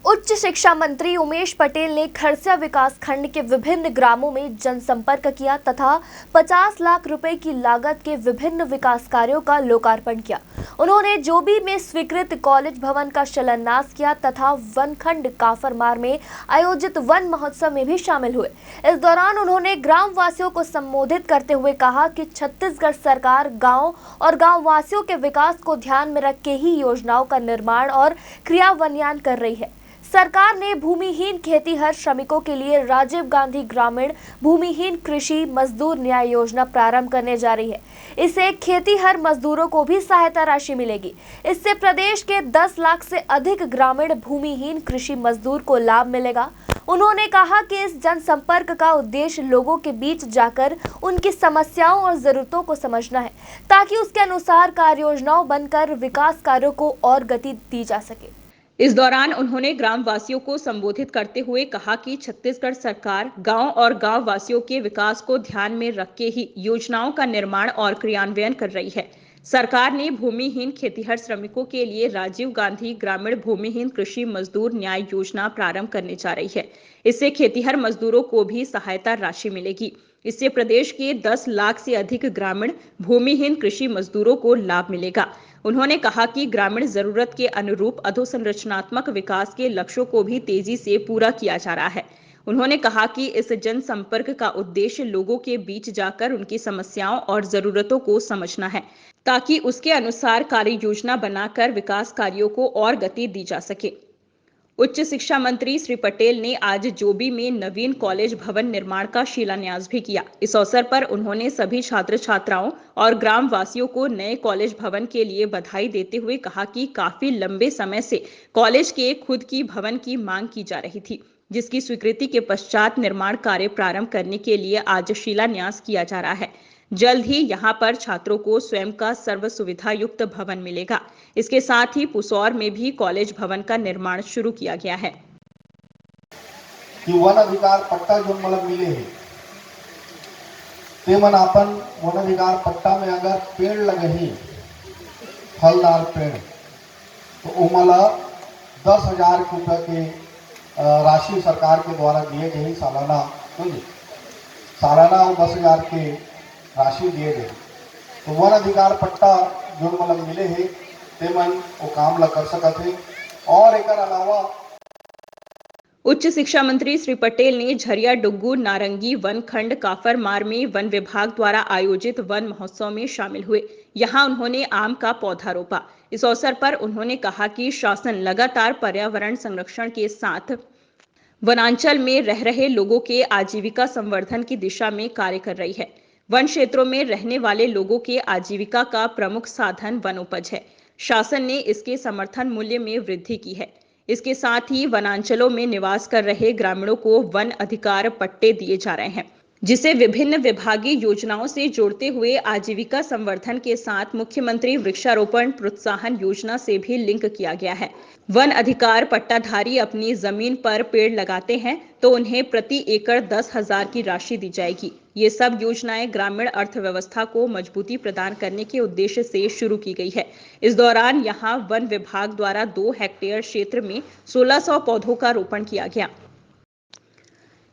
उच्च शिक्षा मंत्री उमेश पटेल ने खरसिया विकास खंड के विभिन्न ग्रामों में जनसंपर्क किया तथा 50 लाख रुपए की लागत के विभिन्न विकास कार्यों का लोकार्पण किया। उन्होंने जोबी में स्वीकृत कॉलेज भवन का शिलान्यास किया तथा वनखंड काफरमार में आयोजित वन महोत्सव में भी शामिल हुए। इस दौरान उन्होंने ग्राम वासियों को संबोधित करते हुए कहा कि छत्तीसगढ़ सरकार गाँव और गाँव वासियों के विकास को ध्यान में रख के ही योजनाओं का निर्माण और क्रियान्वयन कर रही है। सरकार ने भूमिहीन खेतीहर श्रमिकों के लिए राजीव गांधी ग्रामीण भूमिहीन कृषि मजदूर न्याय योजना प्रारंभ करने जा रही है। इससे खेतीहर मजदूरों को भी सहायता राशि मिलेगी। इससे प्रदेश के 10 लाख से अधिक ग्रामीण भूमिहीन कृषि मजदूर को लाभ मिलेगा। उन्होंने कहा कि इस जनसंपर्क का उद्देश्य लोगों के बीच जाकर उनकी समस्याओं और जरूरतों को समझना है, ताकि उसके अनुसार कार्य योजनाओं बनकर विकास कार्यों को और गति दी जा सके। इस दौरान उन्होंने ग्राम वासियों को संबोधित करते हुए कहा कि छत्तीसगढ़ सरकार गांव और गांव वासियों के विकास को ध्यान में रख के ही योजनाओं का निर्माण और क्रियान्वयन कर रही है। सरकार ने भूमिहीन खेतीहर श्रमिकों के लिए राजीव गांधी ग्रामीण भूमिहीन कृषि मजदूर न्याय योजना प्रारंभ करने जा रही है। इससे खेतीहर मजदूरों को भी सहायता राशि मिलेगी। इससे प्रदेश के 10 लाख से अधिक ग्रामीण भूमिहीन कृषि मजदूरों को लाभ मिलेगा। उन्होंने कहा कि ग्रामीण जरूरत के अनुरूप अधोसंरचनात्मक विकास के लक्ष्यों को भी तेजी से पूरा किया जा रहा है। उन्होंने कहा कि इस जनसंपर्क का उद्देश्य लोगों के बीच जाकर उनकी समस्याओं और जरूरतों को समझना है, ताकि उसके अनुसार कार्य योजना बनाकर विकास कार्यों को और गति दी जा सके। उच्च शिक्षा मंत्री श्री पटेल ने आज जोबी में नवीन कॉलेज भवन निर्माण का शिलान्यास भी किया। इस अवसर पर उन्होंने सभी छात्र छात्राओं और ग्राम वासियों को नए कॉलेज भवन के लिए बधाई देते हुए कहा कि काफी लंबे समय से कॉलेज के खुद की भवन की मांग की जा रही थी, जिसकी स्वीकृति के पश्चात निर्माण कार्य प्रारंभ करने के लिए आज शिलान्यास किया जा रहा है। जल्द ही यहां पर छात्रों को स्वयं का सर्व सुविधा युक्त भवन मिलेगा। इसके साथ ही पुसौर में भी कॉलेज भवन का निर्माण शुरू किया गया है। कि वन अधिकार पट्टा जो मतलब मिले है ते मन अपन वन अधिकार पट्टा में अगर पेड़ लगे ही फलदार पेड़ तो उमला 10,000 रुपये के राशि सरकार के द्वारा दिए गए सालाना, सालाना 10,000 के राशि दिए गए। तो वन अधिकार पट्टा जो मतलब मिले है ते मन वो काम ला कर सकत है। और एक अलावा उच्च शिक्षा मंत्री श्री पटेल ने झरिया डुग्गू नारंगी वन खंड काफरमार में वन विभाग द्वारा आयोजित वन महोत्सव में शामिल हुए। यहां उन्होंने आम का पौधा रोपा। इस अवसर पर उन्होंने कहा कि शासन लगातार पर्यावरण संरक्षण के साथ वनांचल में रह रहे लोगों के आजीविका संवर्धन की दिशा में कार्य कर रही है। वन क्षेत्रों में रहने वाले लोगों के आजीविका का प्रमुख साधन वन उपज है। शासन ने इसके समर्थन मूल्य में वृद्धि की है। इसके साथ ही वनांचलों में निवास कर रहे ग्रामीणों को वन अधिकार पट्टे दिए जा रहे हैं, जिसे विभिन्न विभागीय योजनाओं से जोड़ते हुए आजीविका संवर्धन के साथ मुख्यमंत्री वृक्षारोपण प्रोत्साहन योजना से भी लिंक किया गया है। वन अधिकार पट्टाधारी अपनी जमीन पर पेड़ लगाते हैं तो उन्हें प्रति एकड़ 10,000 की राशि दी जाएगी। ये सब योजनाएं ग्रामीण अर्थव्यवस्था को मजबूती प्रदान करने के उद्देश्य से शुरू की गई है। इस दौरान यहां वन विभाग द्वारा 2 हेक्टेयर क्षेत्र में 1600 पौधों का रोपण किया गया।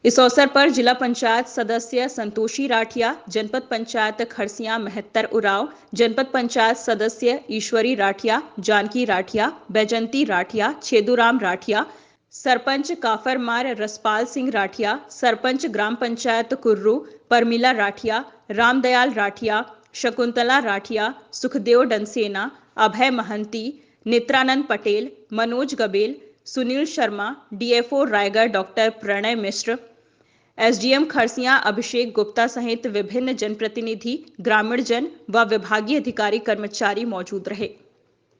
इस अवसर पर जिला पंचायत सदस्य संतोषी राठिया, जनपद पंचायत खरसिया महत्तर उराव, जनपद पंचायत सदस्य ईश्वरी राठिया, जानकी राठिया, बैजंती राठिया, छेदूराम राठिया, सरपंच काफरमार रसपाल सिंह राठिया, सरपंच ग्राम पंचायत कुर्रू परमिला राठिया, रामदयाल राठिया, शकुंतला राठिया, सुखदेव डनसेना, अभय महंती, नेत्रानंद पटेल, मनोज गबेल, सुनील शर्मा, डीएफओ रायगढ़ डॉक्टर प्रणय मिश्र, एसडीएम खरसिया अभिषेक गुप्ता सहित विभिन्न जनप्रतिनिधि, ग्रामीण जन व विभागीय अधिकारी कर्मचारी मौजूद रहे।